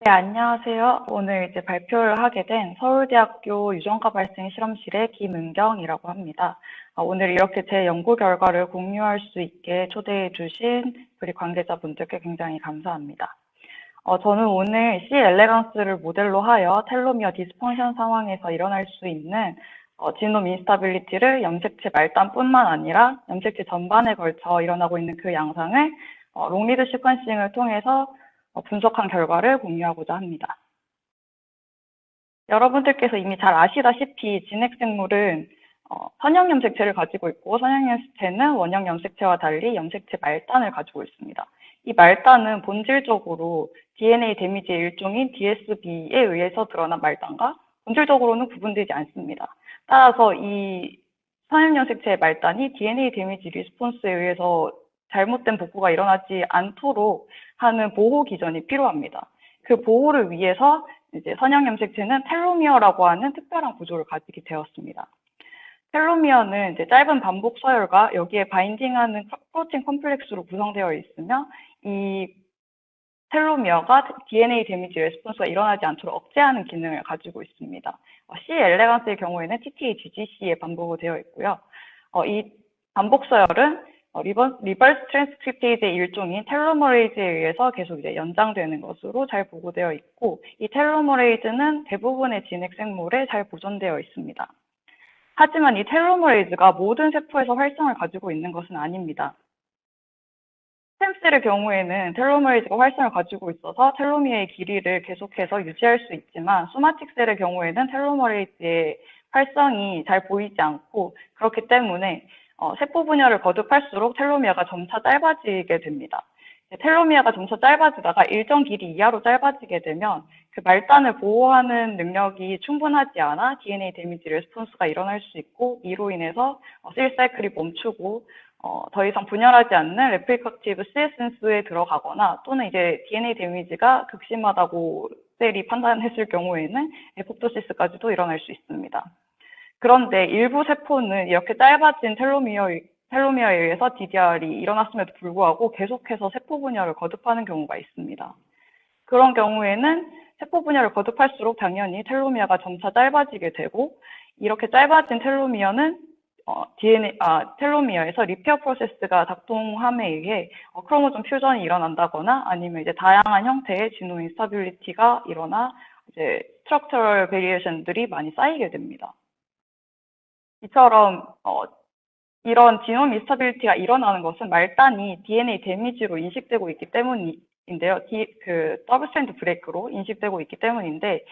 네, 안녕하세요. 오늘 이제 발표를 하게 된 서울대학교 유전가 발생 실험실의 김은경이라고 합니다. 오늘 이렇게 제 연구 결과를 공유할 수 있게 초대해 주신 우리 관계자분들께 굉장히 감사합니다. 저는 오늘 C 엘레강스를 모델로 하여 텔로미어 디스펑션 상황에서 일어날 수 있는 지놈 인스타빌리티를 염색체 말단뿐만 아니라 염색체 전반에 걸쳐 일어나고 있는 그 양상을 롱리드 시퀀싱을 통해서 분석한 결과를 공유하고자 합니다. 여러분들께서 이미 잘 아시다시피 진핵생물은 선형 염색체를 가지고 있고, 선형 염색체는 원형 염색체와 달리 염색체 말단을 가지고 있습니다. 이 말단은 본질적으로 DNA 데미지의 일종인 DSB에 의해서 드러난 말단과 본질적으로는 구분되지 않습니다. 따라서 이 선형 염색체의 말단이 DNA 데미지 리스폰스에 의해서 잘못된 복구가 일어나지 않도록 하는 보호 기전이 필요합니다. 그 보호를 위해서 이제 선형 염색체는 텔로미어라고 하는 특별한 구조를 가지게 되었습니다. 텔로미어는 이제 짧은 반복 서열과 여기에 바인딩하는 프로틴 컴플렉스로 구성되어 있으며, 이 텔로미어가 DNA 데미지 레스폰스가 일어나지 않도록 억제하는 기능을 가지고 있습니다. C 엘레강스의 경우에는 TTAGGC에 반복이 되어 있고요. 이 반복 서열은 리버스 트랜스크립테이즈의 일종인 텔로머레이즈에 의해서 계속 이제 연장되는 것으로 잘 보고되어 있고, 이 텔로머레이즈는 대부분의 진핵생물에 잘 보존되어 있습니다. 하지만 이 텔로머레이즈가 모든 세포에서 활성을 가지고 있는 것은 아닙니다. 스템셀의 경우에는 텔로머레이즈가 활성을 가지고 있어서 텔로미어의 길이를 계속해서 유지할 수 있지만, 소마틱셀의 경우에는 텔로머레이즈의 활성이 잘 보이지 않고, 그렇기 때문에 세포 분열을 거듭할수록 텔로미어가 점차 짧아지게 됩니다. 텔로미어가 점차 짧아지다가 일정 길이 이하로 짧아지게 되면 그 말단을 보호하는 능력이 충분하지 않아 DNA 데미지 레스폰스가 일어날 수 있고, 이로 인해서 셀 사이클이 멈추고 더 이상 분열하지 않는 레플리카티브 세센스에 들어가거나, 또는 이제 DNA 데미지가 극심하다고 셀이 판단했을 경우에는 에포프토시스까지도 일어날 수 있습니다. 그런데 일부 세포는 이렇게 짧아진 텔로미어에 의해서 DDR이 일어났음에도 불구하고 계속해서 세포 분열을 거듭하는 경우가 있습니다. 그런 경우에는 세포 분열을 거듭할수록 당연히 텔로미어가 점차 짧아지게 되고, 이렇게 짧아진 텔로미어는 텔로미어에서 리페어 프로세스가 작동함에 의해 크로모존 퓨전이 일어난다거나, 아니면 이제 다양한 형태의 지노 인스타빌리티가 일어나 이제 스트럭처럴 베리에이션들이 많이 쌓이게 됩니다. 이처럼 이런 지노 인스타빌리티가 일어나는 것은 말단이 DNA 데미지로 인식되고 있기 때문인데요. 더블 스트랜드 브레이크로 인식되고 있기 때문인데,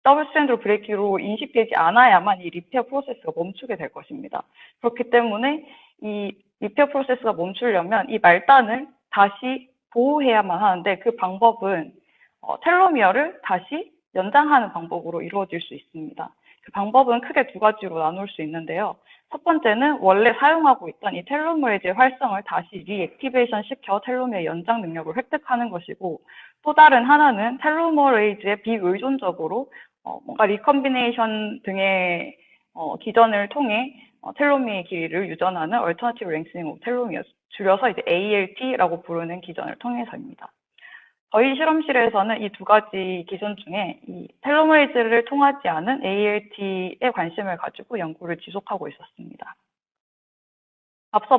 더블 스트랜드 브레이크로 인식되지 않아야만 이 리페어 프로세스가 멈추게 될 것입니다. 그렇기 때문에 이 리페어 프로세스가 멈추려면 이 말단을 다시 보호해야만 하는데, 그 방법은 텔로미어를 다시 연장하는 방법으로 이루어질 수 있습니다. 그 방법은 크게 두 가지로 나눌 수 있는데요. 첫 번째는 원래 사용하고 있던 이 텔로머레이즈의 활성을 다시 리액티베이션 시켜 텔로미어 연장 능력을 획득하는 것이고, 또 다른 하나는 텔로머레이즈에 비의존적으로 뭔가 리컨비네이션 등의 기전을 통해 텔로미어의 길이를 유전하는 얼터너티브 랭스닝 오브 텔로미어, 줄여서 이제 ALT라고 부르는 기전을 통해서입니다. 저희 실험실에서는 이 두 가지 기전 중에 이 텔로메이즈를 통하지 않은 ALT에 관심을 가지고 연구를 지속하고 있었습니다. 앞서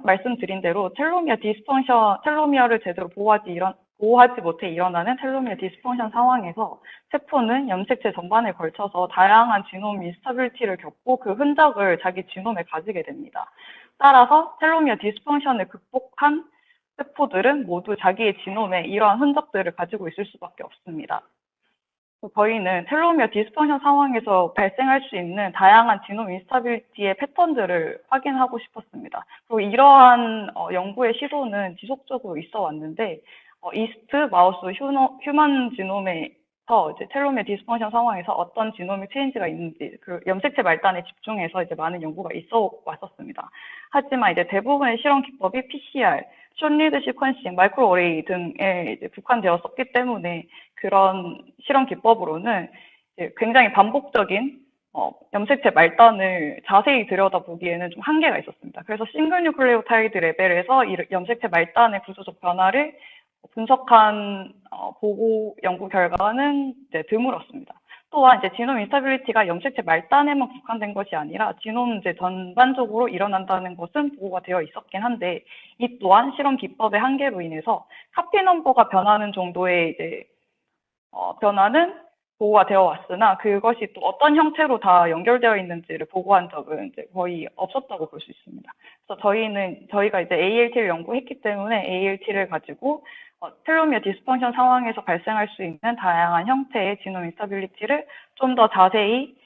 말씀드린 대로 텔로미어를 제대로 보호하지 못해 일어나는 텔로미어 디스펑션 상황에서 세포는 염색체 전반에 걸쳐서 다양한 지놈 인스타빌리티를 겪고 그 흔적을 자기 지놈에 가지게 됩니다. 따라서 텔로미어 디스펑션을 극복한 세포들은 모두 자기의 지놈에 이러한 흔적들을 가지고 있을 수밖에 없습니다. 저희는 텔로미어 디스펑션 상황에서 발생할 수 있는 다양한 지놈 인스타빌리티의 패턴들을 확인하고 싶었습니다. 그리고 이러한 연구의 시도는 지속적으로 있어 왔는데, 이스트, 마우스, 휴먼 지놈에서 이제 텔로미어 디스펑션 상황에서 어떤 지노믹 체인지가 있는지, 그 염색체 말단에 집중해서 이제 많은 연구가 있어 왔었습니다. 하지만 이제 대부분의 실험 기법이 PCR, 숏리드 시퀀싱, 마이크로 어레이 등에 이제 국한되었었기 때문에 그런 실험 기법으로는 이제 굉장히 반복적인 염색체 말단을 자세히 들여다보기에는 좀 한계가 있었습니다. 그래서 싱글 뉴클레오타이드 레벨에서 이 염색체 말단의 구조적 변화를 분석한 보고 연구 결과는 이제 드물었습니다. 또한 이제 지놈 인스타빌리티가 염색체 말단에만 국한된 것이 아니라 지놈 이제 전반적으로 일어난다는 것은 보고가 되어 있었긴 한데, 이 또한 실험 기법의 한계로 인해서 카피 넘버가 변하는 정도의 이제 변화는 보고가 되어 왔으나, 그것이 또 어떤 형태로 다 연결되어 있는지를 보고한 적은 이제 거의 없었다고 볼 수 있습니다. 그래서 저희가 이제 ALT를 연구했기 때문에 ALT를 가지고 텔로미어 디스펑션 상황에서 발생할 수 있는 다양한 형태의 지놈 인스타빌리티를 좀 더 자세히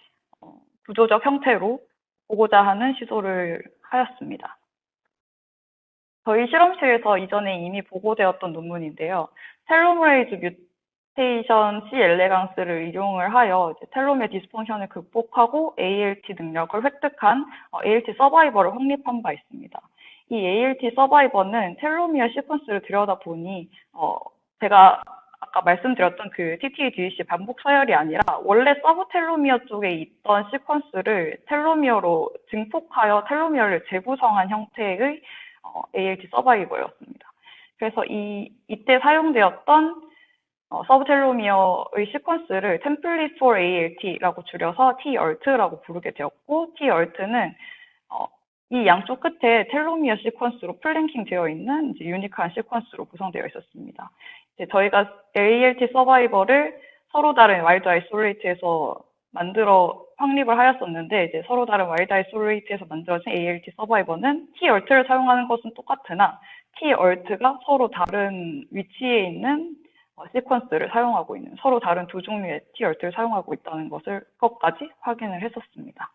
구조적 형태로 보고자 하는 시도를 하였습니다. 저희 실험실에서 이전에 이미 보고되었던 논문인데요. 텔로메레이즈 뮤테이션 C 엘레강스를 이용을 하여 텔로미어 디스펑션을 극복하고 ALT 능력을 획득한 ALT 서바이버를 확립한 바 있습니다. 이 ALT 서바이버는 텔로미어 시퀀스를 들여다보니 제가 아까 말씀드렸던 그 TTEDC 반복 서열이 아니라 원래 서브 텔로미어 쪽에 있던 시퀀스를 텔로미어로 증폭하여 텔로미어를 재구성한 형태의 ALT 서바이버였습니다. 그래서 이때 사용되었던 서브 텔로미어의 시퀀스를 Template for ALT라고 줄여서 TALT라고 부르게 되었고, TALT는 이 양쪽 끝에 텔로미어 시퀀스로 플랭킹 되어 있는 이제 유니크한 시퀀스로 구성되어 있었습니다. 이제 저희가 ALT 서바이버를 서로 다른 와일드 아이솔레이트에서 만들어 확립을 하였었는데, 이제 서로 다른 와일드 아이솔레이트에서 만들어진 ALT 서바이버는 TALT를 사용하는 것은 똑같으나 TALT가 서로 다른 위치에 있는 시퀀스를 사용하고 있는, 서로 다른 두 종류의 TALT를 사용하고 있다는 것까지 확인을 했었습니다.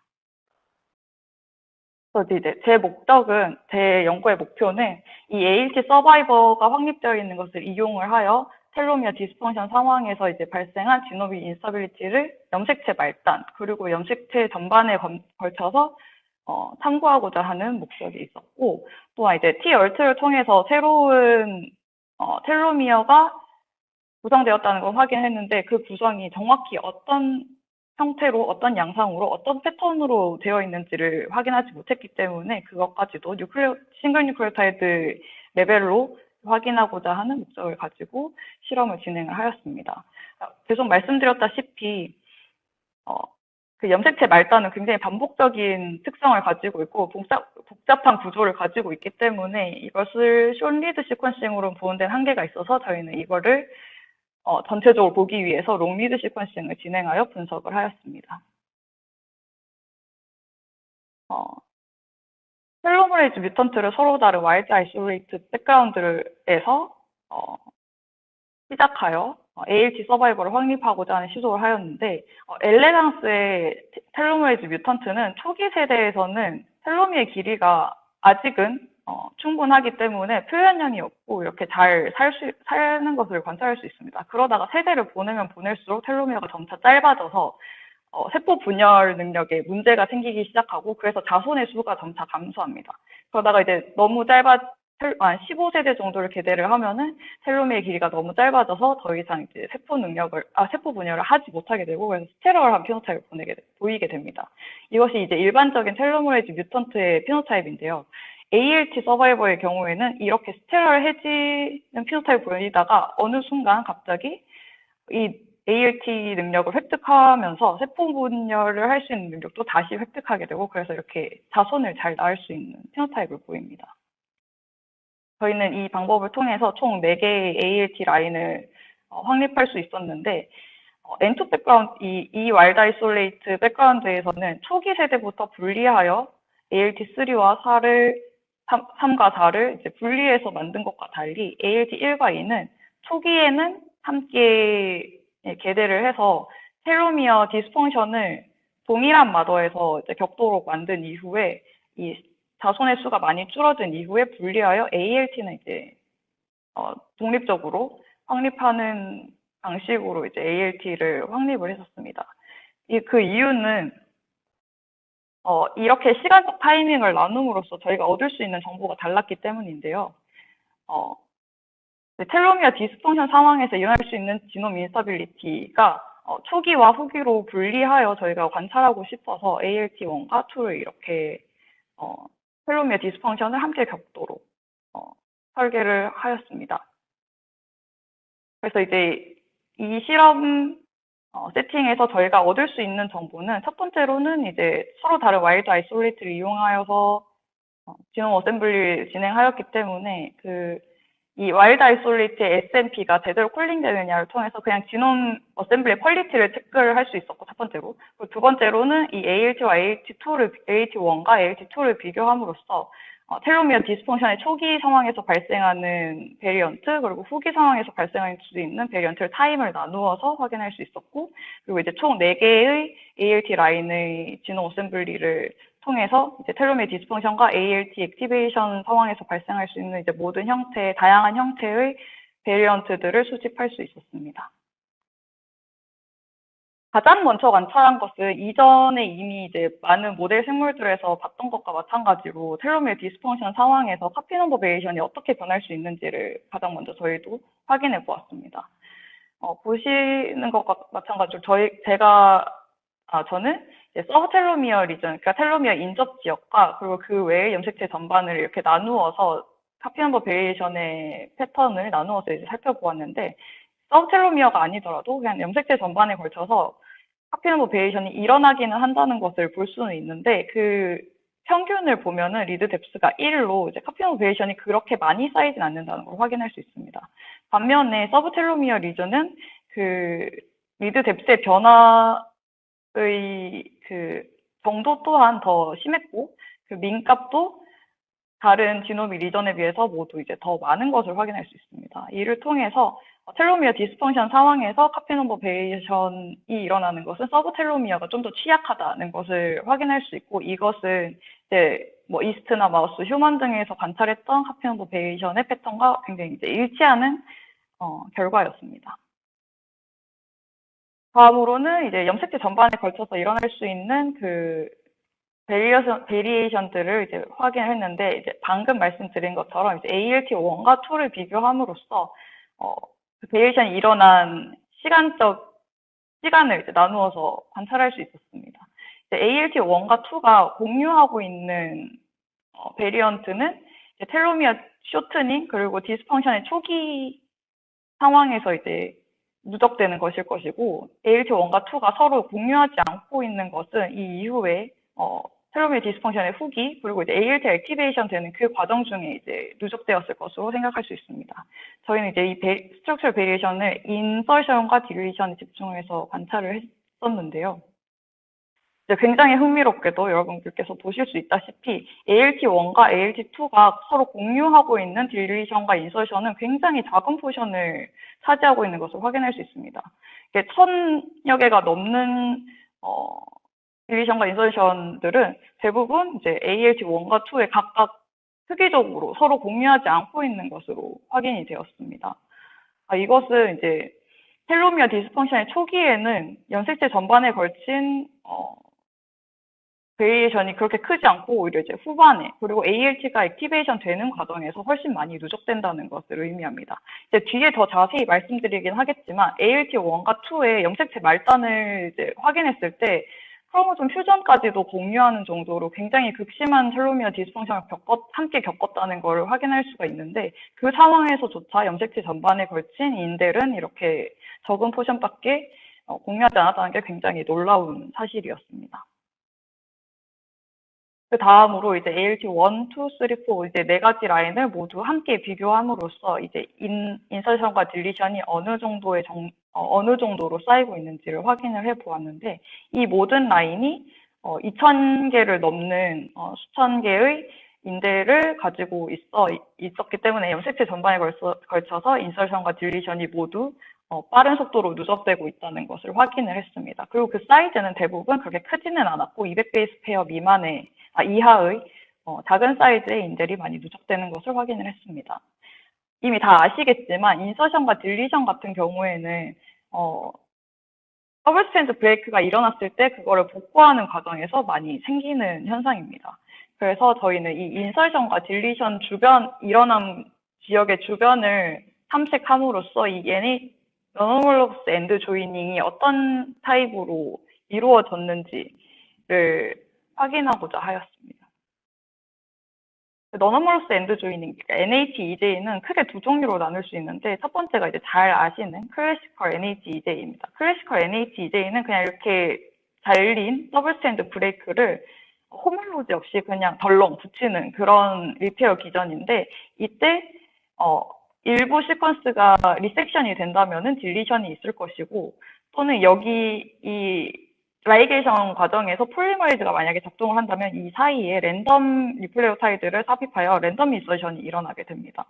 그래서 이제 제 연구의 목표는 이 ALT 서바이버가 확립되어 있는 것을 이용을 하여 텔로미어 디스펑션 상황에서 이제 발생한 지노믹 인스타빌리티를 염색체 말단 그리고 염색체 전반에 걸쳐서 탐구하고자 하는 목적이 있었고, 또한 이제 TALT를 통해서 새로운 텔로미어가 구성되었다는 걸 확인했는데, 그 구성이 정확히 어떤 형태로, 어떤 양상으로, 어떤 패턴으로 되어 있는지를 확인하지 못했기 때문에 그것까지도 싱글 뉴클레오타이드 레벨로 확인하고자 하는 목적을 가지고 실험을 진행을 하였습니다. 계속 말씀드렸다시피 그 염색체 말단은 굉장히 반복적인 특성을 가지고 있고 복잡한 구조를 가지고 있기 때문에 이것을 숏리드 시퀀싱으로 보는 데는 한계가 있어서 저희는 이거를 전체적으로 보기 위해서 롱리드 시퀀싱을 진행하여 분석을 하였습니다. 텔로메레이즈 뮤턴트를 서로 다른 와일드 아이솔레이트 백그라운드에서 시작하여 ALT 서바이벌을 확립하고자 하는 시도를 하였는데, 엘레강스의 텔로메레이즈 뮤턴트는 초기 세대에서는 텔로미의 길이가 아직은 충분하기 때문에 표현량이 없고 이렇게 잘 사는 것을 관찰할 수 있습니다. 그러다가 세대를 보내면 보낼수록 텔로미어가 점차 짧아져서 세포 분열 능력에 문제가 생기기 시작하고, 그래서 자손의 수가 점차 감소합니다. 그러다가 이제 너무 15세대 정도를 계대를 하면은 텔로미의 길이가 너무 짧아져서 더 이상 이제 세포 분열을 하지 못하게 되고, 그래서 스테러얼한 피노타입을 보이게 됩니다. 이것이 이제 일반적인 텔로메레이즈 뮤턴트의 피노타입인데요. ALT 서바이버의 경우에는 이렇게 스테러얼해지는 피노타입을 보이다가 어느 순간 갑자기 이 ALT 능력을 획득하면서 세포 분열을 할 수 있는 능력도 다시 획득하게 되고, 그래서 이렇게 자손을 잘 낳을 수 있는 피노타입을 보입니다. 저희는 이 방법을 통해서 총 4개의 ALT 라인을 확립할 수 있었는데, N2 백그라운드, 이 와일드 아이솔레이트 백그라운드에서는 초기 세대부터 분리하여 ALT3와 3과 4를 이제 분리해서 만든 것과 달리 ALT1과 2는 초기에는 함께 계대를 해서 텔로미어 디스펑션을 동일한 마더에서 이제 격도로 만든 이후에 이 자손의 수가 많이 줄어든 이후에 분리하여 ALT는 이제 독립적으로 확립하는 방식으로 이제 ALT를 확립을 했었습니다. 그 이유는 이렇게 시간적 타이밍을 나눔으로써 저희가 얻을 수 있는 정보가 달랐기 때문인데요. 텔로미어 디스펑션 상황에서 일어날 수 있는 지놈 인스타빌리티가 초기와 후기로 분리하여 저희가 관찰하고 싶어서 ALT1과 2를 이렇게 텔로미어 디스펑션을 함께 격도로 설계를 하였습니다. 그래서 이제 이 실험 세팅에서 저희가 얻을 수 있는 정보는 첫 번째로는 이제 서로 다른 와일드 아이솔레이트를 이용하여서 지놈 어셈블리를 진행하였기 때문에 이 와일드 아이솔레이트의 SNP가 제대로 쿨링되느냐를 통해서 그냥 지놈 어셈블리의 퀄리티를 체크를 할 수 있었고, 첫 번째로. 그리고 두 번째로는 이 ALT와 ALT1과 ALT2를 비교함으로써 텔로미어 디스펑션의 초기 상황에서 발생하는 베리언트, 그리고 후기 상황에서 발생할 수 있는 베리언트를 타임을 나누어서 확인할 수 있었고, 그리고 이제 총 4개의 ALT 라인의 지놈 어셈블리를 통해서 이제 텔로미어 디스펑션과 ALT 액티베이션 상황에서 발생할 수 있는 이제 모든 형태의, 다양한 형태의 베리언트들을 수집할 수 있었습니다. 가장 먼저 관찰한 것은 이전에 이미 이제 많은 모델 생물들에서 봤던 것과 마찬가지로 텔로미어 디스펑션 상황에서 카피 넘버 베리에이션이 어떻게 변할 수 있는지를 가장 먼저 저희도 확인해 보았습니다. 보시는 것과 마찬가지로 저는 이제 서브텔로미어 리전, 그러니까 텔로미어 인접 지역과 그리고 그 외의 염색체 전반을 이렇게 나누어서 카피 넘버 베리에이션의 패턴을 나누어서 이제 살펴보았는데, 서브텔로미어가 아니더라도 그냥 염색체 전반에 걸쳐서 카피 넘버 베리에이션이 일어나기는 한다는 것을 볼 수는 있는데, 그 평균을 보면은 리드 뎁스가 1로 이제 카피 넘버 베리에이션이 그렇게 많이 쌓이진 않는다는 걸 확인할 수 있습니다. 반면에 서브텔로미어 리전은 그 리드 뎁스의 변화의 그 정도 또한 더 심했고, 그 민값도 다른 지노믹 리전에 비해서 모두 이제 더 많은 것을 확인할 수 있습니다. 이를 통해서 텔로미어 디스펑션 상황에서 카피 넘버 베리에이션이 일어나는 것은 서브텔로미어가 좀 더 취약하다는 것을 확인할 수 있고, 이것은 이제 뭐 이스트나 마우스, 휴먼 등에서 관찰했던 카피 넘버 베리에이션의 패턴과 굉장히 이제 일치하는 결과였습니다. 다음으로는 이제 염색체 전반에 걸쳐서 일어날 수 있는 그 베리에이션들을 이제 확인을 했는데, 이제 방금 말씀드린 것처럼 이제 ALT1과 2를 비교함으로써 그 베리에이션이 일어난 시간을 이제 나누어서 관찰할 수 있었습니다. ALT1과 2가 공유하고 있는 베리언트는 텔로미어 쇼트닝, 그리고 디스펑션의 초기 상황에서 이제 누적되는 것일 것이고, ALT1과 2가 서로 공유하지 않고 있는 것은 이 이후에 텔로미어 디스펑션의 후기, 그리고 이제 ALT 액티베이션 되는 그 과정 중에 이제 누적되었을 것으로 생각할 수 있습니다. 저희는 이제 이 스트럭처럴 베리에이션을 인설션과 딜리션에 집중해서 관찰을 했었는데요. 이제 굉장히 흥미롭게도 여러분들께서 보실 수 있다시피 ALT1과 ALT2가 서로 공유하고 있는 딜리션과 인설션은 굉장히 작은 포션을 차지하고 있는 것을 확인할 수 있습니다. 1000여 개가 넘는 딜리션과 인설션들은 대부분 이제 ALT1과 2에 각각 특이적으로 서로 공유하지 않고 있는 것으로 확인이 되었습니다. 이것은 이제 텔로미어 디스펑션의 초기에는 염색체 전반에 걸친 베리에이션이 그렇게 크지 않고 오히려 이제 후반에, 그리고 ALT가 액티베이션 되는 과정에서 훨씬 많이 누적된다는 것을 의미합니다. 이제 뒤에 더 자세히 말씀드리긴 하겠지만 ALT1과 2의 염색체 말단을 이제 확인했을 때 크로모좀 퓨전까지도 공유하는 정도로 굉장히 극심한 텔로미어 디스펑션을 함께 겪었다는 걸 확인할 수가 있는데, 그 상황에서조차 염색체 전반에 걸친 인델은 이렇게 적은 포션밖에 공유하지 않았다는 게 굉장히 놀라운 사실이었습니다. 그 다음으로 이제 ALT 1, 2, 3, 4 이제 4가지 라인을 모두 함께 비교함으로써 이제 인설션과 딜리션이 어느 정도로 쌓이고 있는지를 확인을 해 보았는데, 이 모든 라인이 2000개를 넘는 수천 개의 인대를 가지고 있었기 때문에 염색체 전반에 걸쳐서 인설션과 딜리션이 모두 빠른 속도로 누적되고 있다는 것을 확인을 했습니다. 그리고 그 사이즈는 대부분 그렇게 크지는 않았고 200베이스 페어 이하의 작은 사이즈의 인델이 많이 누적되는 것을 확인을 했습니다. 이미 다 아시겠지만 인서션과 딜리션 같은 경우에는 더블 스트랜드 브레이크가 일어났을 때 그거를 복구하는 과정에서 많이 생기는 현상입니다. 그래서 저희는 이 인설션과 딜리션 일어난 지역의 주변을 탐색함으로써 이 너너멀로스 엔드 조이닝이 어떤 타입으로 이루어졌는지를 확인하고자 하였습니다. 너너머러스 엔드 조이닝, NHEJ는 크게 두 종류로 나눌 수 있는데, 첫 번째가 이제 잘 아시는 클래시컬 NHEJ입니다. 클래시컬 NHEJ는 그냥 이렇게 잘린 더블 스탠드 브레이크를 호물로지 없이 그냥 덜렁 붙이는 그런 리페어 기전인데, 이때 일부 시퀀스가 리섹션이 된다면은 딜리션이 있을 것이고, 또는 여기 이 라이게이션 과정에서 폴리머리즈가 만약에 작동을 한다면 이 사이에 랜덤 뉴클레오타이드를 삽입하여 랜덤 인서션이 일어나게 됩니다.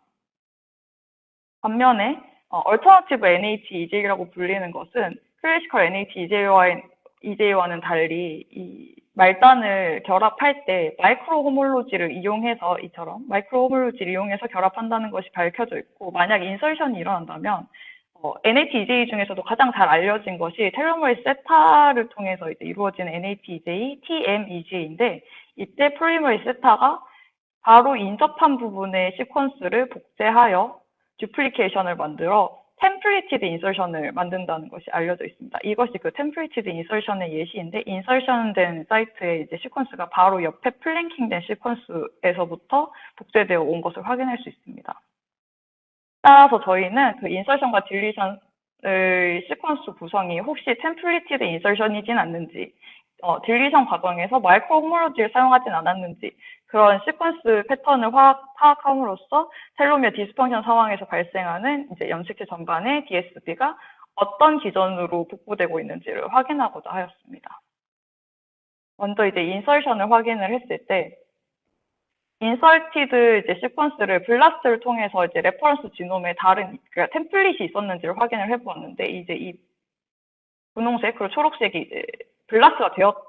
반면에 얼터너티브 NHEJ라고 불리는 것은 클래시컬 NHEJ와는 달리 이 말단을 결합할 때 마이크로 호몰로지를 이용해서 이처럼 마이크로 호몰로지를 이용해서 결합한다는 것이 밝혀져 있고, 만약 인설션이 일어난다면 NHEJ 중에서도 가장 잘 알려진 것이 텔로머의 세타를 통해서 이제 이루어지는 NHEJ, TMEJ인데, 이때 폴리머의 세타가 바로 인접한 부분의 시퀀스를 복제하여 듀플리케이션을 만들어 템플리티드 인설션을 만든다는 것이 알려져 있습니다. 이것이 그 템플리티드 인설션의 예시인데, 인설션된 사이트의 이제 시퀀스가 바로 옆에 플랭킹된 시퀀스에서부터 복제되어 온 것을 확인할 수 있습니다. 따라서 저희는 그 인설션과 딜리션의 시퀀스 구성이 혹시 템플리티드 인설션이진 않는지, 딜리션 과정에서 마이크로 호몰로지를 사용하진 않았는지, 그런 시퀀스 패턴을 파악함으로써 텔로미어 디스펑션 상황에서 발생하는 이제 염색체 전반의 DSB가 어떤 기전으로 복구되고 있는지를 확인하고자 하였습니다. 먼저 이제 인설션을 확인을 했을 때, 인설티드 이제 시퀀스를 블라스트를 통해서 이제 레퍼런스 지놈에 다른 그러니까 템플릿이 있었는지를 확인을 해보았는데, 이제 이 분홍색 그리고 초록색이 이제 블라스트가 되었던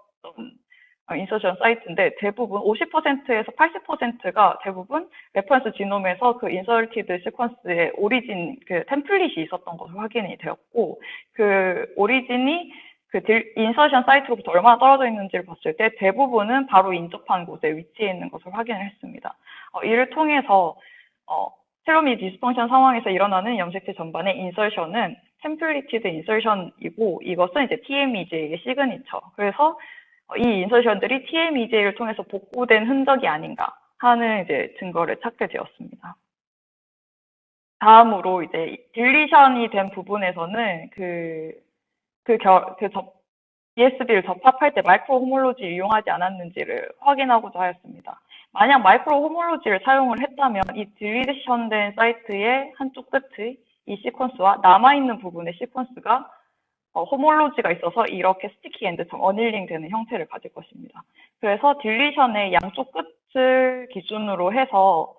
인서션 사이트인데, 대부분 50%에서 80%가 대부분 레퍼런스 지놈에서 그 인설티드 시퀀스의 오리진 그 템플릿이 있었던 것으로 확인이 되었고, 그 오리진이 그 인서션 사이트로부터 얼마나 떨어져 있는지를 봤을 때 대부분은 바로 인접한 곳에 위치해 있는 것을 확인을 했습니다. 이를 통해서 텔로미어 디스펑션 상황에서 일어나는 염색체 전반의 인설션은 템플리티드 인설션이고, 이것은 이제 TMEJ의 시그니처. 그래서 이 인설션들이 TMEJ를 통해서 복구된 흔적이 아닌가 하는 이제 증거를 찾게 되었습니다. 다음으로 이제 딜리션이 된 부분에서는 DSB를 접합할 때 마이크로 호몰로지를 이용하지 않았는지를 확인하고자 하였습니다. 만약 마이크로 호몰로지를 사용을 했다면 이 딜리션된 사이트의 한쪽 끝의 이 시퀀스와 남아있는 부분의 시퀀스가 호몰로지가 있어서 이렇게 스티키 엔드처럼 어닐링 되는 형태를 가질 것입니다. 그래서 딜리션의 양쪽 끝을 기준으로 해서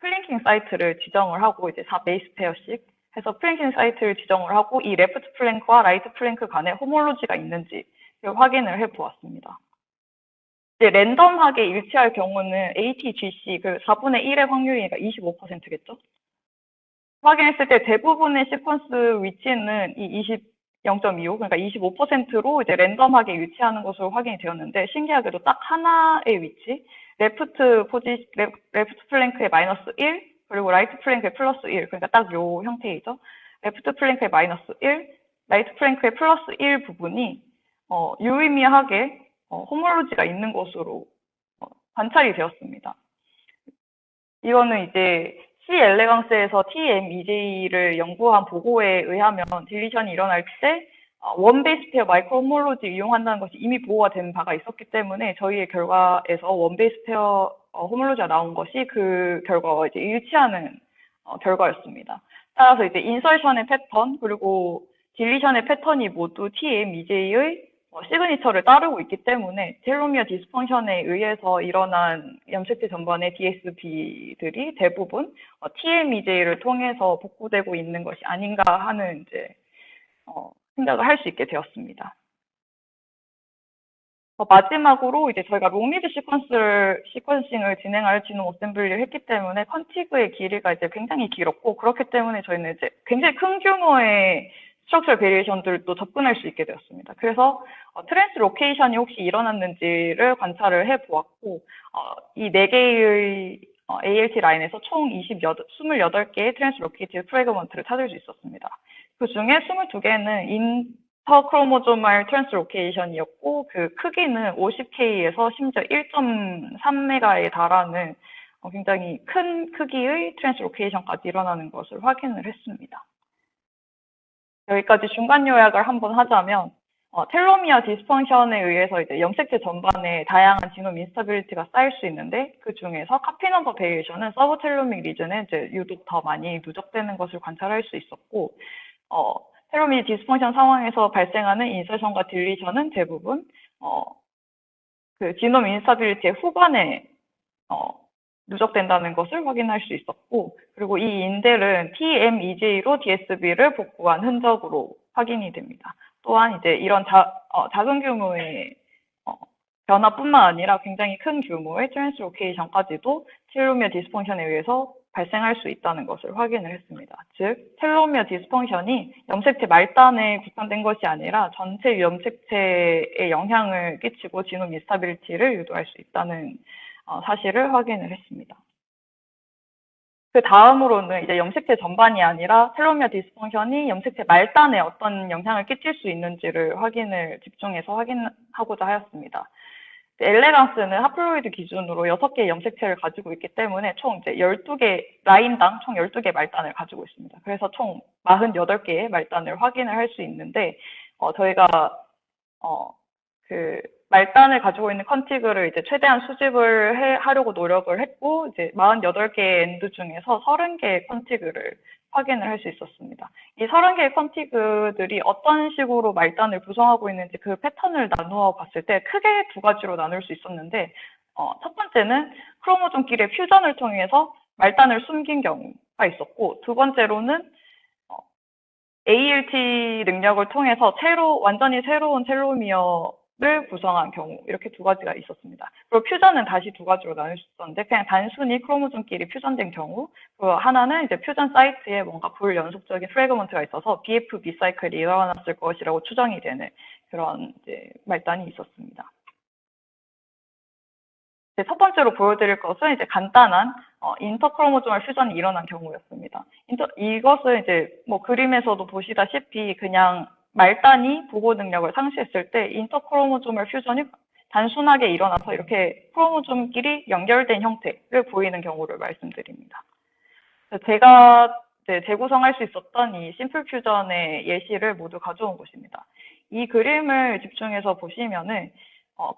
플랭킹 사이트를 지정을 하고, 이제 4베이스 페어씩 해서 플랭킹 사이트를 지정을 하고, 이 레프트 플랭크와 라이트 플랭크 간에 호몰로지가 있는지 확인을 해보았습니다. 이제 랜덤하게 일치할 경우는 ATGC 그 4분의 1의 확률이니까 25%겠죠? 확인했을 때 대부분의 시퀀스 위치는 이 0.25, 그러니까 25%로 이제 랜덤하게 위치하는 것으로 확인이 되었는데, 신기하게도 딱 하나의 위치, 레프트 플랭크의 마이너스 1, 그리고 라이트 플랭크의 플러스 1, 그러니까 딱 요 형태이죠. 레프트 플랭크의 마이너스 1, 라이트 플랭크의 플러스 1 부분이 유의미하게 호몰로지가 있는 것으로 관찰이 되었습니다. 이거는 이제 C 엘레강스에서 TMEJ를 연구한 보고에 의하면 딜리션이 일어날 때 원베이스 페어 마이크로 호몰로지를 이용한다는 것이 이미 보고가 된 바가 있었기 때문에, 저희의 결과에서 원베이스 페어 호몰로지가 나온 것이 그 결과와 이제 일치하는 결과였습니다. 따라서 이제 인설션의 패턴 그리고 딜리션의 패턴이 모두 TMEJ의 시그니처를 따르고 있기 때문에 텔로미어 디스펑션에 의해서 일어난 염색체 전반의 DSB들이 대부분 TMEJ를 통해서 복구되고 있는 것이 아닌가 하는 이제 생각을 할 수 있게 되었습니다. 마지막으로 이제 저희가 롱리드 시퀀싱을 진행할 지놈 어셈블리를 했기 때문에 컨티그의 길이가 이제 굉장히 길었고, 그렇기 때문에 저희는 이제 굉장히 큰 규모의 스트럭처럴 베리에이션들도 접근할 수 있게 되었습니다. 그래서 트랜스로케이션이 혹시 일어났는지를 관찰을 해보았고, 이 4개의 ALT 라인에서 총 28개의 트랜스로케이티드 프래그먼트를 찾을 수 있었습니다. 그 중에 22개는 인터크로모조말 트랜스로케이션이었고, 그 크기는 50K에서 심지어 1.3메가에 달하는 굉장히 큰 크기의 트랜스로케이션까지 일어나는 것을 확인을 했습니다. 여기까지 중간 요약을 한번 하자면 텔로미어 디스펑션에 의해서 이제 염색체 전반에 다양한 지놈 인스타빌리티가 쌓일 수 있는데 그 중에서 카피 넘버 베리에이션은 서브텔로믹 리전에 이제 유독 더 많이 누적되는 것을 관찰할 수 있었고 텔로미어 디스펑션 상황에서 발생하는 인서션과 딜리션은 대부분 그 지놈 인스타빌리티의 후반에 누적된다는 것을 확인할 수 있었고, 그리고 이 인델은 TMEJ로 DSB를 복구한 흔적으로 확인이 됩니다. 또한 이제 이런 작은 규모의 변화뿐만 아니라 굉장히 큰 규모의 트랜스로케이션까지도 텔로미어 디스펑션에 의해서 발생할 수 있다는 것을 확인을 했습니다. 즉, 텔로미어 디스펑션이 염색체 말단에 국한된 것이 아니라 전체 염색체에 영향을 끼치고 지놈 인스타빌리티를 유도할 수 있다는 사실을 확인을 했습니다. 그 다음으로는 이제 염색체 전반이 아니라 텔로미어 디스펑션이 염색체 말단에 어떤 영향을 끼칠 수 있는지를 집중해서 확인하고자 하였습니다. 엘레강스는 하플로이드 기준으로 6개의 염색체를 가지고 있기 때문에 총 이제 12개, 라인당 총 12개 말단을 가지고 있습니다. 그래서 총 48개의 말단을 확인을 할 수 있는데, 저희가, 그 말단을 가지고 있는 컨티그를 이제 최대한 수집을 하려고 노력을 했고, 이제 48개의 엔드 중에서 30개의 컨티그를 확인을 할 수 있었습니다. 이 30개의 컨티그들이 어떤 식으로 말단을 구성하고 있는지 그 패턴을 나누어 봤을 때 크게 두 가지로 나눌 수 있었는데, 첫 번째는 크로모좀끼리의 퓨전을 통해서 말단을 숨긴 경우가 있었고, 두 번째로는 ALT 능력을 통해서 완전히 새로운 텔로미어를 구성한 경우, 이렇게 두 가지가 있었습니다. 그리고 퓨전은 다시 두 가지로 나눌 수 있었는데, 그냥 단순히 크로모좀끼리 퓨전된 경우, 그리고 하나는 이제 퓨전 사이트에 뭔가 불연속적인 프래그먼트가 있어서 BFB 사이클이 일어났을 것이라고 추정이 되는 그런 이제 말단이 있었습니다. 첫 번째로 보여드릴 것은 이제 간단한 인터크로모조멀 퓨전이 일어난 경우였습니다. 이것은 이제 뭐 그림에서도 보시다시피 그냥 말단이 보고 능력을 상실했을 때 인터크로모조멀 퓨전이 단순하게 일어나서 이렇게 크로모좀끼리 연결된 형태를 보이는 경우를 말씀드립니다. 제가 재구성할 수 있었던 이 심플 퓨전의 예시를 모두 가져온 것입니다. 이 그림을 집중해서 보시면은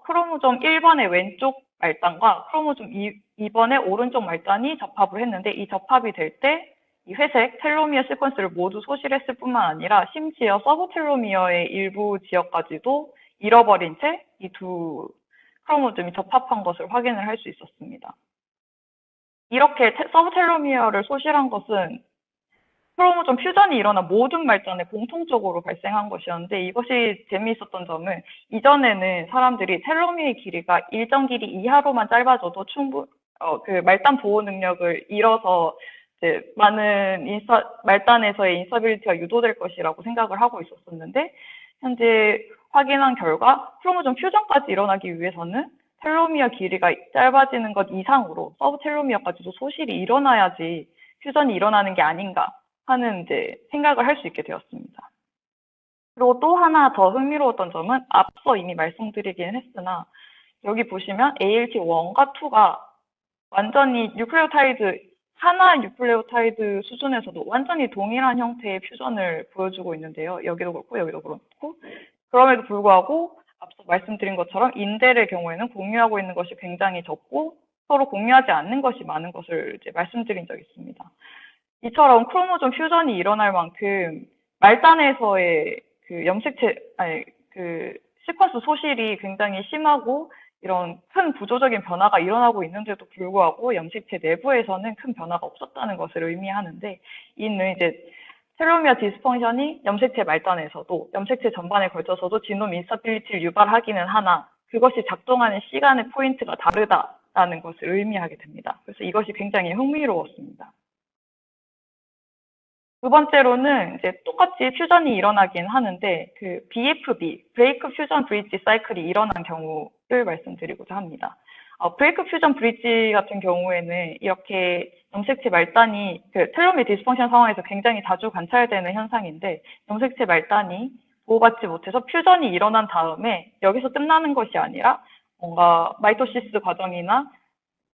크로모좀 1번의 왼쪽 말단과 크로모좀 2번의 오른쪽 말단이 접합을 했는데, 이 접합이 될 때 이 회색 텔로미어 시퀀스를 모두 소실했을 뿐만 아니라 심지어 서브텔로미어의 일부 지역까지도 잃어버린 채 이 두 크로모좀이 접합한 것을 확인을 할 수 있었습니다. 이렇게 서브텔로미어를 소실한 것은 크로모좀 퓨전이 일어난 모든 말단에 공통적으로 발생한 것이었는데, 이것이 재미있었던 점은 이전에는 사람들이 텔로미어의 길이가 일정 길이 이하로만 짧아져도 그 말단 보호 능력을 잃어서 이제 많은 말단에서의 인스타빌리티가 유도될 것이라고 생각을 하고 있었는데, 현재 확인한 결과 크로모좀 퓨전까지 일어나기 위해서는 텔로미어 길이가 짧아지는 것 이상으로 서브텔로미어까지도 소실이 일어나야지 퓨전이 일어나는 게 아닌가 하는 이제 생각을 할 수 있게 되었습니다. 그리고 또 하나 더 흥미로웠던 점은 앞서 이미 말씀드리긴 했으나, 여기 보시면 ALT1과 2가 완전히 하나 뉴클레오타이드 수준에서도 완전히 동일한 형태의 퓨전을 보여주고 있는데요. 여기도 그렇고 여기도 그렇고, 그럼에도 불구하고 앞서 말씀드린 것처럼 인델의 경우에는 공유하고 있는 것이 굉장히 적고 서로 공유하지 않는 것이 많은 것을 이제 말씀드린 적이 있습니다. 이처럼 크로모좀 퓨전이 일어날 만큼 말단에서의 그 그 시퀀스 소실이 굉장히 심하고 이런 큰 구조적인 변화가 일어나고 있는데도 불구하고 염색체 내부에서는 큰 변화가 없었다는 것을 의미하는데, 이는 이제 텔로미어 디스펑션이 염색체 말단에서도 염색체 전반에 걸쳐서도 지놈 인스타빌리티를 유발하기는 하나 그것이 작동하는 시간의 포인트가 다르다라는 것을 의미하게 됩니다. 그래서 이것이 굉장히 흥미로웠습니다. 두 번째로는 이제 똑같이 퓨전이 일어나긴 하는데, 그 BFB, 브레이크 퓨전 브릿지 사이클이 일어난 경우를 말씀드리고자 합니다. 브레이크 퓨전 브릿지 같은 경우에는 이렇게 염색체 말단이 그 텔로미어 디스펑션 상황에서 굉장히 자주 관찰되는 현상인데, 염색체 말단이 보호받지 못해서 퓨전이 일어난 다음에 여기서 끝나는 것이 아니라 뭔가 마이토시스 과정이나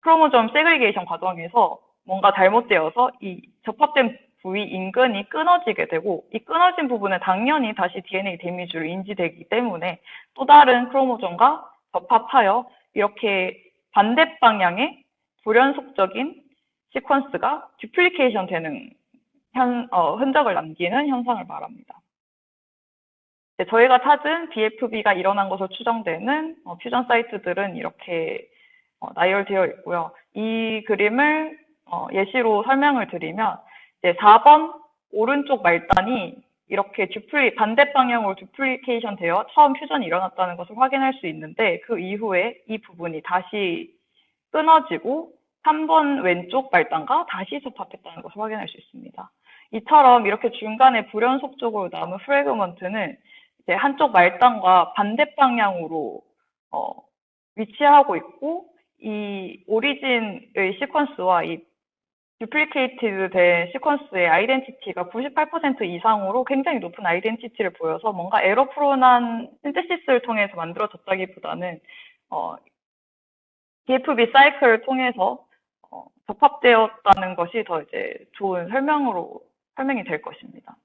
크로모점 세그리게이션 과정에서 뭔가 잘못되어서 이 접합된 부위 인근이 끊어지게 되고, 이 끊어진 부분은 당연히 다시 DNA 데미지로 인지되기 때문에 또 다른 크로모점과 접합하여 이렇게 반대 방향의 불연속적인 시퀀스가 듀플리케이션 되는 흔적을 남기는 현상을 말합니다. 저희가 찾은 BFB가 일어난 것으로 추정되는 퓨전 사이트들은 이렇게 나열되어 있고요. 이 그림을 예시로 설명을 드리면 이제 4번 오른쪽 말단이 이렇게 반대 방향으로 듀플리케이션 되어 처음 퓨전이 일어났다는 것을 확인할 수 있는데, 그 이후에 이 부분이 다시 끊어지고 3번 왼쪽 말단과 다시 접합했다는 것을 확인할 수 있습니다. 이처럼 이렇게 중간에 불연속적으로 남은 프래그먼트는 이제 한쪽 말단과 반대 방향으로 위치하고 있고, 이 오리진의 시퀀스와 이 듀플리케이티드 된 시퀀스의 아이덴티티가 98% 이상으로 굉장히 높은 아이덴티티를 보여서 뭔가 에러 프론한 신테시스를 통해서 만들어졌다기보다는 BFB 사이클을 통해서 접합되었다는 것이 더 이제 좋은 설명이 될 것입니다.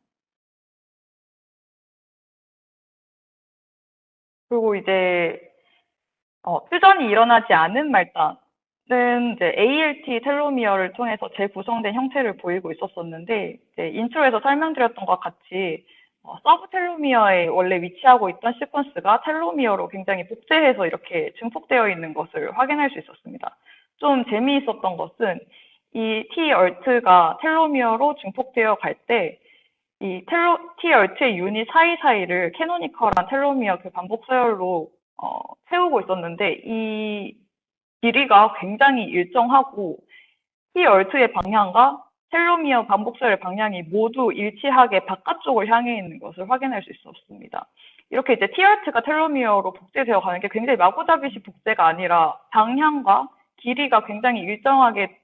그리고 이제 퓨전이 일어나지 않은 말단은 이제 ALT 텔로미어를 통해서 재구성된 형태를 보이고 있었었는데, 이제 인트로에서 설명드렸던 것과 같이 서브 텔로미어에 원래 위치하고 있던 시퀀스가 텔로미어로 굉장히 복제해서 이렇게 증폭되어 있는 것을 확인할 수 있었습니다. 좀 재미있었던 것은 이 T-얼트가 텔로미어로 증폭되어 갈 때 이 T-얼트의 유닛 사이사이를 캐노니컬한 텔로미어 그 반복 서열로 세우고 있었는데, 이 길이가 굉장히 일정하고 T-얼트의 방향과 텔로미어 반복 서열의 방향이 모두 일치하게 바깥쪽을 향해 있는 것을 확인할 수 있었습니다. 이렇게 이제 T-얼트가 텔로미어로 복제되어 가는 게 굉장히 마구잡이식 복제가 아니라 방향과 길이가 굉장히 일정하게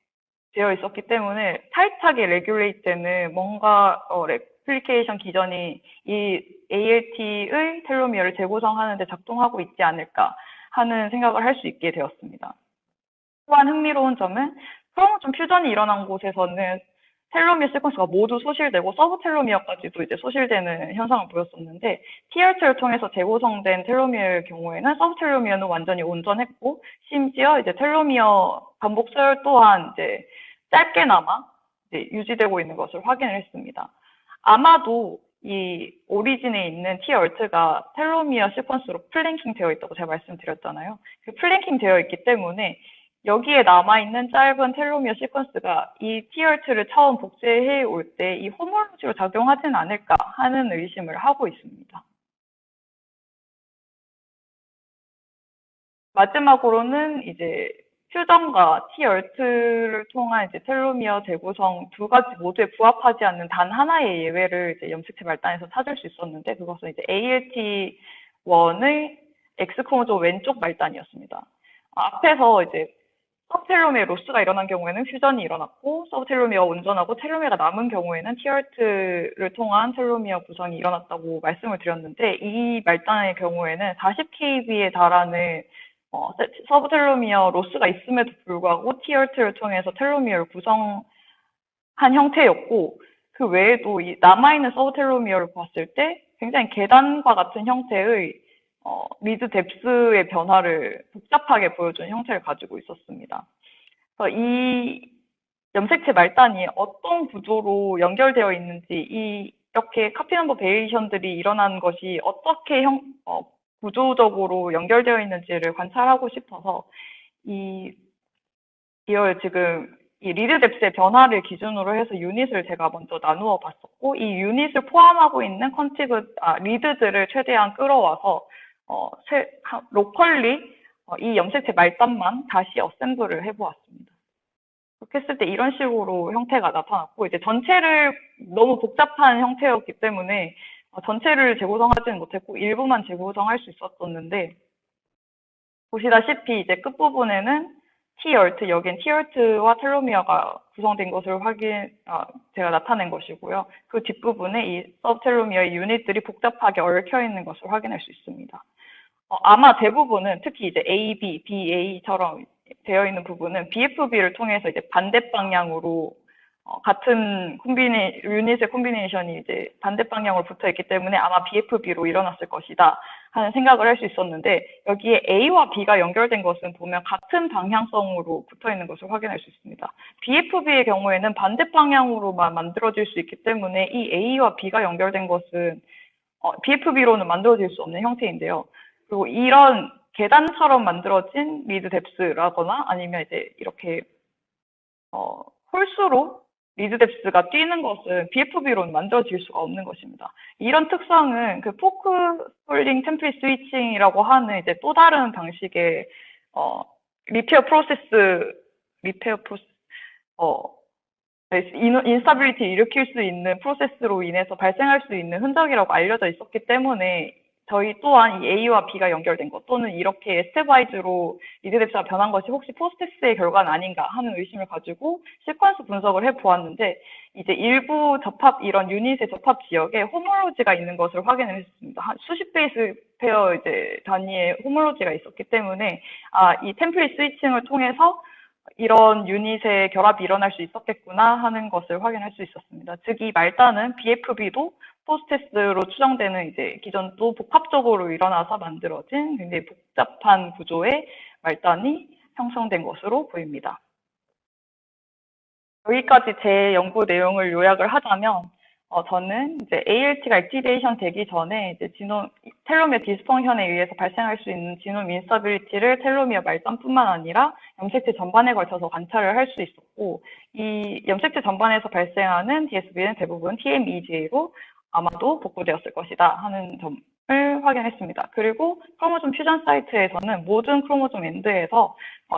되어 있었기 때문에 타이트하게 레귤레이트되는 뭔가 레플리케이션 기전이 이 ALT의 텔로미어를 재구성하는 데 작동하고 있지 않을까 하는 생각을 할 수 있게 되었습니다. 또한 흥미로운 점은 크로모점 퓨전이 일어난 곳에서는 텔로미어 시퀀스가 모두 소실되고 서브 텔로미어까지도 이제 소실되는 현상을 보였었는데, TRT를 통해서 재구성된 텔로미어의 경우에는 서브 텔로미어는 완전히 온전했고, 심지어 이제 텔로미어 반복 서열 또한 이제 짧게나마 이제 유지되고 있는 것을 확인을 했습니다. 아마도 이 오리진에 있는 T-얼트가 텔로미어 시퀀스로 플랭킹 되어 있다고 제가 말씀드렸잖아요. 그 플랭킹 되어 있기 때문에 여기에 남아있는 짧은 텔로미어 시퀀스가 이 T-얼트를 처음 복제해 올 때 이 호몰로지로 작용하지는 않을까 하는 의심을 하고 있습니다. 마지막으로는 이제 퓨전과 T-얼트를 통한 이제 텔로미어 재구성 두 가지 모두에 부합하지 않는 단 하나의 예외를 이제 염색체 말단에서 찾을 수 있었는데, 그것은 이제 ALT1의 X 크로모점 왼쪽 말단이었습니다. 앞에서 이제 서브텔로미어 로스가 일어난 경우에는 퓨전이 일어났고, 서브텔로미어 온전하고 텔로미어가 남은 경우에는 T-얼트를 통한 텔로미어 구성이 일어났다고 말씀을 드렸는데, 이 말단의 경우에는 40kb에 달하는 서브텔로미어 로스가 있음에도 불구하고 T-얼트를 통해서 텔로미어를 구성한 형태였고, 그 외에도 이 남아있는 서브텔로미어를 봤을 때 굉장히 계단과 같은 형태의 리드 뎁스의 변화를 복잡하게 보여주는 형태를 가지고 있었습니다. 그래서 이 염색체 말단이 어떤 구조로 연결되어 있는지, 이렇게 카피 넘버 베리에이션들이 일어난 것이 어떻게 구조적으로 연결되어 있는지를 관찰하고 싶어서 이걸 지금 이 리드 뎁스의 변화를 기준으로 해서 유닛을 제가 먼저 나누어 봤었고, 이 유닛을 포함하고 있는 리드들을 최대한 끌어와서 로컬리 이 염색체 말단만 다시 어셈블을 해보았습니다. 그렇게 했을 때 이런 식으로 형태가 나타났고, 이제 전체를 너무 복잡한 형태였기 때문에 전체를 재구성하지는 못했고 일부만 재구성할 수 있었었는데, 보시다시피 이제 끝부분에는 T-얼트, 여긴 T-얼트와 텔로미어가 구성된 것을 제가 나타낸 것이고요. 그 뒷부분에 이 서브텔로미어의 유닛들이 복잡하게 얽혀 있는 것을 확인할 수 있습니다. 아마 대부분은 특히 이제 AB, BA처럼 되어 있는 부분은 BFB를 통해서 이제 반대 방향으로 같은 유닛의 콤비네이션이 이제 반대 방향으로 붙어 있기 때문에 아마 BFB로 일어났을 것이다 하는 생각을 할 수 있었는데, 여기에 A와 B가 연결된 것은 보면 같은 방향성으로 붙어 있는 것을 확인할 수 있습니다. BFB의 경우에는 반대 방향으로만 만들어질 수 있기 때문에 이 A와 B가 연결된 것은 BFB로는 만들어질 수 없는 형태인데요. 그리고 이런 계단처럼 만들어진 리드 뎁스라거나 아니면 이제 이렇게 홀수로 리드 뎁스가 뛰는 것은 BFB로는 만들어질 수가 없는 것입니다. 이런 특성은 그 포크 폴링 템플릿 스위칭이라고 하는 이제 또 다른 방식의 리페어 프로세스 인스타빌리티 일으킬 수 있는 프로세스로 인해서 발생할 수 있는 흔적이라고 알려져 있었기 때문에 저희 또한 이 A와 B가 연결된 것 또는 이렇게 스텝와이즈로 리드 뎁스가 변한 것이 혹시 포스테스의 결과는 아닌가 하는 의심을 가지고 시퀀스 분석을 해보았는데, 이제 일부 이런 유닛의 접합 지역에 호몰로지가 있는 것을 확인을 했습니다. 한 수십 베이스 페어 이제 단위의 호몰로지가 있었기 때문에 이 템플릿 스위칭을 통해서 이런 유닛의 결합이 일어날 수 있었겠구나 하는 것을 확인할 수 있었습니다. 즉, 이 말단은 BFB도 포스테스로 추정되는 이제 기존 또 복합적으로 일어나서 만들어진 굉장히 복잡한 구조의 말단이 형성된 것으로 보입니다. 여기까지 제 연구 내용을 요약을 하자면, 저는 이제 ALT가 액티베이션 되기 전에 이제 텔로미어 디스펑션에 의해서 발생할 수 있는 지놈 인스타빌리티를 텔로미어 말단뿐만 아니라 염색체 전반에 걸쳐서 관찰을 할 수 있었고, 이 염색체 전반에서 발생하는 DSB는 대부분 TMEGA로 아마도 복구되었을 것이다 하는 점을 확인했습니다. 그리고 크로모좀 퓨전 사이트에서는 모든 크로모좀 엔드에서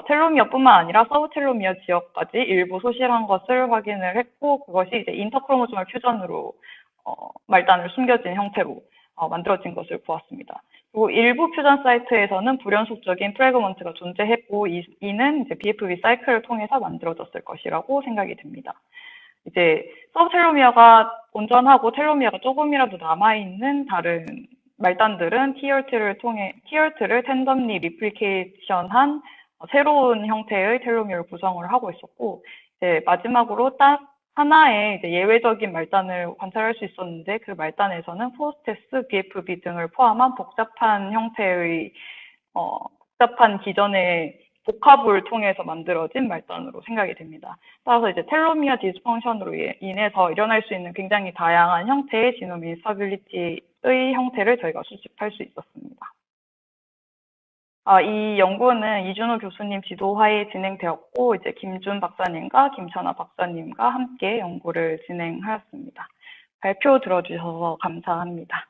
텔로미어뿐만 아니라 서브텔로미어 지역까지 일부 소실한 것을 확인을 했고, 그것이 이제 인터크로모조멀 퓨전으로 말단을 숨겨진 형태로 만들어진 것을 보았습니다. 그리고 일부 퓨전 사이트에서는 불연속적인 프래그먼트가 존재했고, 이는 이제 BFB 사이클을 통해서 만들어졌을 것이라고 생각이 됩니다. 이제 서브텔로미어가 온전하고 텔로미어가 조금이라도 남아있는 다른 말단들은 티얼트를 텐덤리 리플리케이션한 새로운 형태의 텔로미어를 구성을 하고 있었고, 이제 마지막으로 딱 하나의 이제 예외적인 말단을 관찰할 수 있었는데, 그 말단에서는 포스테스, BFB 등을 포함한 복잡한 형태의 복잡한 기전의 복합을 통해서 만들어진 말단으로 생각이 됩니다. 따라서 이제 텔로미어 디스펑션으로 인해서 일어날 수 있는 굉장히 다양한 형태의 지놈 인스타빌리티의 형태를 저희가 수집할 수 있었습니다. 이 연구는 이준호 교수님 지도하에 진행되었고, 이제 김준 박사님과 김천아 박사님과 함께 연구를 진행하였습니다. 발표 들어주셔서 감사합니다.